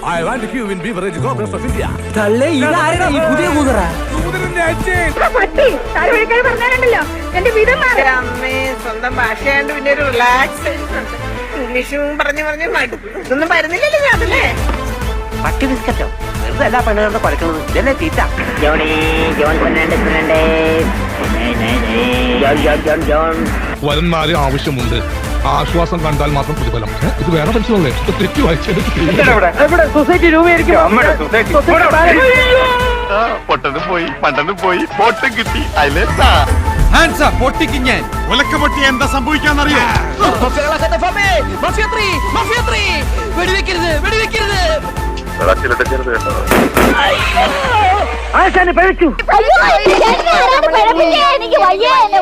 I want to queue in Beverage Corporation of India. തള്ളേ ഇതാരാ ഈ പുതിയ കുതിര? കുതിരന്റെ അച്ഛൻ. പട്ടി താഴെ വിളിക്കാൻ പറഞ്ഞാലുണ്ടല്ലോ എന്റെ വിധം മാറി. അമ്മേ സ്വന്തം ഭാഷയാണ്ട് പിന്നെ ഒരു റിലാക്സ് ഇംഗ്ലീഷും പറഞ്ഞു മടുത്തു. ഇതൊന്നും വരുന്നില്ലല്ലോ അതല്ലേ പട്ടി ബിസ്ക്കറ്റോ? വെറുതെ എല്ലാ പെണ്ണുകളുടെ പഠിക്കുന്നത് ഇതല്ലേ തീറ്റ. ജോണി ജോൺ വരുന്നാല് ആവശ്യമുണ്ട്. ആശ്വാസം കണ്ടാൽ മാത്രം പ്രതിഫലം. ഇത് വേറെ മനസ്സിലല്ലേ? തെറ്റി വായിച്ചെടുത്ത് സൊസൈറ്റി രൂപയായിരിക്കും. പൊട്ടനും പോയി പണ്ടനും പോയി പൊട്ടും കിട്ടി അതിലേത്താ പൊട്ടിക്ക് ഞാൻ ഒലക്ക പൊട്ടി എന്താ സംഭവിക്കാന്നറിയോ? ആശാനെ പഴിച്ചു. എനിക്ക് വയ്യ, എന്നെ